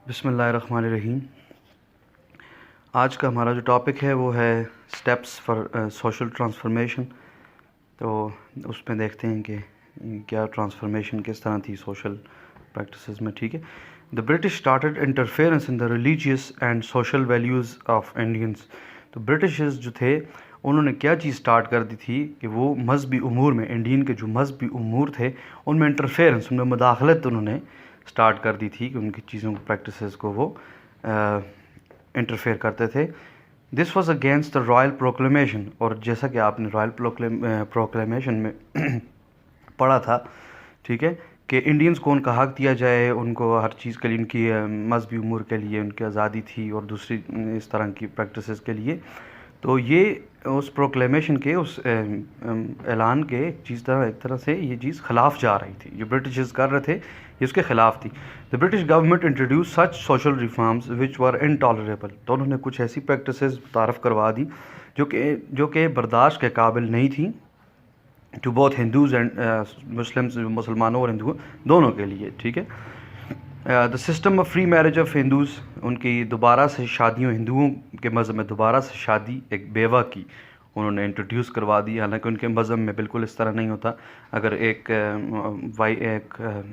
बिस्मिल्लाहिर्रहमानिर्रहीम। आज का हमारा जो टॉपिक है वो है स्टेप्स फॉर सोशल ट्रांसफॉर्मेशन। तो उसमें देखते हैं कि क्या ट्रांसफॉर्मेशन किस तरह थी सोशल प्रैक्टिसेस में। ठीक है। The British started interference in the religious and social values of Indians. तो ब्रिटिशर्स जो थे उन्होंने क्या चीज़ स्टार्ट कर दी थी कि वो मजहबी उमूर में, इंडियन के जो मजहबी उमूर थे उनमें इंटरफेरेंस, उनमें मुदाखलत उन्होंने स्टार्ट कर दी थी कि उनकी चीज़ों प्रैक्टिसेस को वो इंटरफेयर करते थे। This was against the royal proclamation. और जैसा कि आपने रॉयल प्रोक्लेमेशन में पढ़ा था, ठीक है, कि इंडियंस को उनका हक दिया जाए, उनको हर चीज़ के लिए, उनकी मजहबी उमूर के लिए उनकी आज़ादी थी और दूसरी इस तरह की प्रैक्टिसेस के लिए। तो ये उस प्रोक्लेमेशन के, उस ऐलान के एक तरह से ये चीज़ ख़िलाफ़ जा रही थी, जो ब्रिटिशर्स कर रहे थे ये उसके ख़िलाफ़ थी। The British government introduce such social reforms which were intolerable. तो उन्होंने कुछ ऐसी प्रैक्टिसेस तारफ़ करवा दी जो कि बर्दाश्त के काबिल नहीं थी to both Hindus and Muslims, मुसलमानों और हिंदुओं दोनों के लिए। ठीक है। The system of free marriage of Hindus, उनकी दोबारा से शादियों, हिंदुओं के मज़हब में दोबारा से शादी एक बेवा की उन्होंने इंट्रोड्यूस करवा दी। हालांकि उनके मज़हब में बिल्कुल इस तरह नहीं होता। अगर एक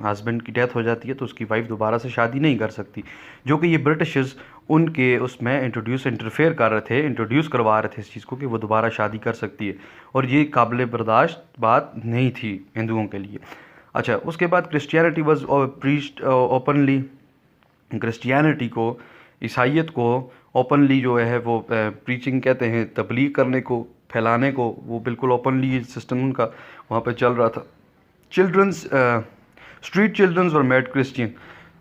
हस्बैंड की डेथ हो जाती है तो उसकी वाइफ दोबारा से शादी नहीं कर सकती, जो कि ये ब्रिटिशर्स उनके उसमें इंटरफेयर कर रहे थे, इंट्रोड्यूस करवा रहे थे इस चीज़ को कि वो दोबारा शादी कर सकती है, और ये काबिल बर्दाश्त बात नहीं थी हिंदुओं के लिए। अच्छा, उसके बाद Christianity was preached openly. Christianity को, ईसाइयत को ओपनली जो है वो प्रीचिंग कहते हैं, तबलीग करने को, फैलाने को, वो बिल्कुल ओपनली ये सिस्टम उनका वहाँ पे चल रहा था। Childrens, street childrens were made Christian.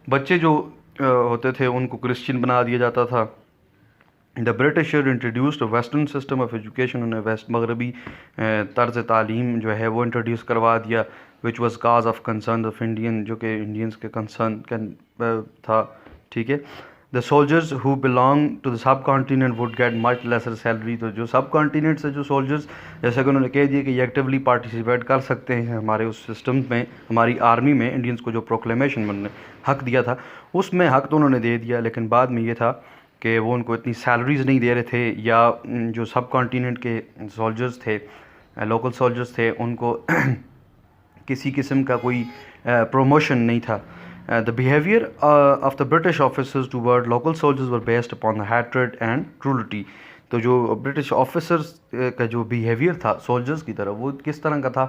बच्चे जो होते थे उनको क्रिश्चियन बना दिया जाता था। The britisher introduced western system of education. उन्हें वेस्ट मगरबी तर्ज तालीम जो है वो इंट्रोड्यूस करवा दिया, which was cause of concern of Indian, जो कि इंडियंस के कंसर्न था। ठीक है। The soldiers who belong to the subcontinent would get much lesser salary. तो जो सब कॉन्टीनेंट से जो सोल्जर्स, जैसे कि उन्होंने कह दिया कि ये एक्टिवली पार्टिसिपेट कर सकते हैं हमारे उस सिस्टम में, हमारी आर्मी में, इंडियंस को जो प्रोक्लेमेशन उन्होंने हक दिया था उसमें हक तो उन्होंने दे दिया, लेकिन बाद में ये था कि वो उनको इतनी सैलरीज नहीं दे रहे थे, या जो सब कॉन्टीनेंट के सोल्जर्स थे, लोकल सोल्जर्स थे, उनको किसी किस्म का कोई प्रमोशन नहीं था। The behaviour of the British officers toward local soldiers were based upon the hatred and cruelty. तो जो ब्रिटिश ऑफिसर्स का जो बिहेवियर था सोल्जर्स की तरफ, वो किस तरह का था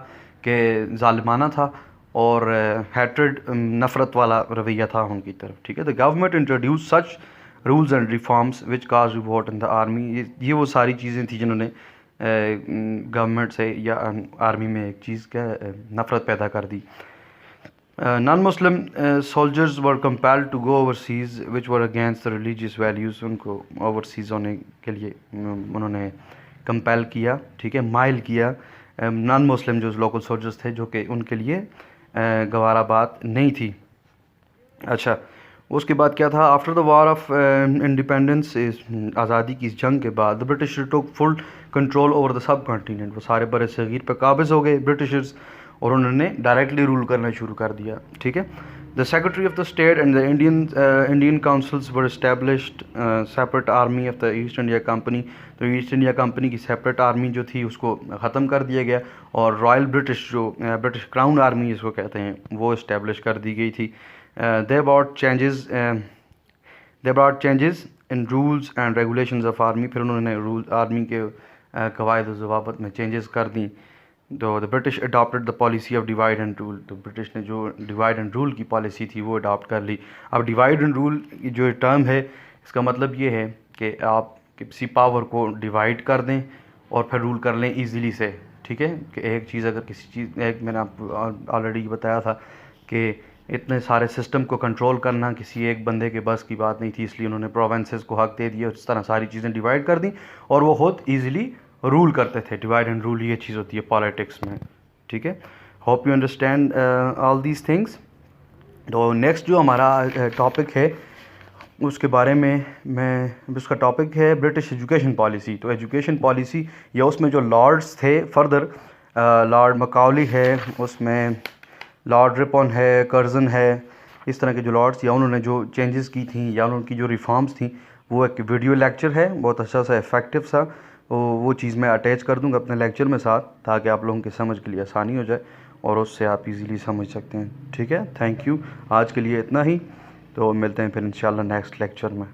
कि जालिमाना था और हैट्रेड, नफ़रत वाला रवैया था उनकी तरफ। ठीक है। The government introduce such rules and reforms which cause revolt in the army. ये वो सारी चीज़ें थी जिन्होंने गवर्नमेंट से या आर्मी में एक चीज़ का नफ़रत पैदा कर दी। Non Muslim soldiers were compelled to go overseas which were against the religious values. उनको ओवरसीज़ होने के लिए उन्होंने कंपेल किया, ठीक है, माइल किया नॉन मुस्लिम जो लोकल सोल्जर्स थे, जो कि उनके लिए गवारा बात नहीं थी। अच्छा, उसके बाद क्या था? After the war of independence, आज़ादी की इस जंग के बाद, the British took full control over the sub continent. वो सारे बर सगीर पर काबिज हो गए ब्रिटिशर्स, और उन्होंने डायरेक्टली रूल करना शुरू कर दिया। ठीक है। The secretary of the state and the Indian councils were established separate army of the east India company. तो ईस्ट इंडिया कंपनी की सेपरेट आर्मी जो थी उसको ख़त्म कर दिया गया, और रॉयल ब्रिटिश, जो ब्रिटिश क्राउन आर्मी इसको कहते हैं, वो इस्टेब्लिश कर दी गई थी। They brought changes in rules and regulations of army। फिर उन्होंने रूल आर्मी के कवायद ज़वाबत में चेंजेस कर दी। तो the British adopted the policy of divide and rule. तो ब्रिटिश ने जो डिवाइड एंड रूल की पॉलिसी थी वो अडॉप्ट कर ली। अब डिवाइड एंड रूल जो टर्म है, इसका मतलब ये है कि आप किसी पावर को डिवाइड कर दें और फिर रूल कर लें ईज़िली से। ठीक है। कि एक चीज़, अगर किसी चीज़, एक मैंने आपको ऑलरेडी बताया था कि इतने सारे सिस्टम को कंट्रोल करना किसी एक बंदे के बस की बात नहीं थी, इसलिए उन्होंने प्रोविंसेस को हक दे दिया, इस तरह सारी चीज़ें डिवाइड कर दी और वो खुद ईजिली रूल करते थे। डिवाइड एंड रूल ये चीज़ होती है पॉलिटिक्स में। ठीक है। Hope you understand all these things. तो नेक्स्ट जो हमारा टॉपिक है उसके बारे में उसका टॉपिक है ब्रिटिश एजुकेशन पॉलिसी। तो एजुकेशन पॉलिसी या उसमें जो लॉर्ड्स थे, फर्दर लॉर्ड मकाउली है, उसमें लॉर्ड रिपन है, कर्जन है, इस तरह के जो लॉर्ड्स या उन्होंने जो चेंजेस की थी या उनकी जो रिफॉर्म्स थी, वो एक वीडियो लेक्चर है बहुत अच्छा सा इफ़ेक्टिव सा। वो चीज़ मैं अटैच कर दूंगा अपने लेक्चर में साथ, ताकि आप लोगों की समझ के लिए आसानी हो जाए और उससे आप इजीली समझ सकते हैं। ठीक है, थैंक यू। आज के लिए इतना ही, तो मिलते हैं फिर इंशाल्लाह नेक्स्ट लेक्चर में।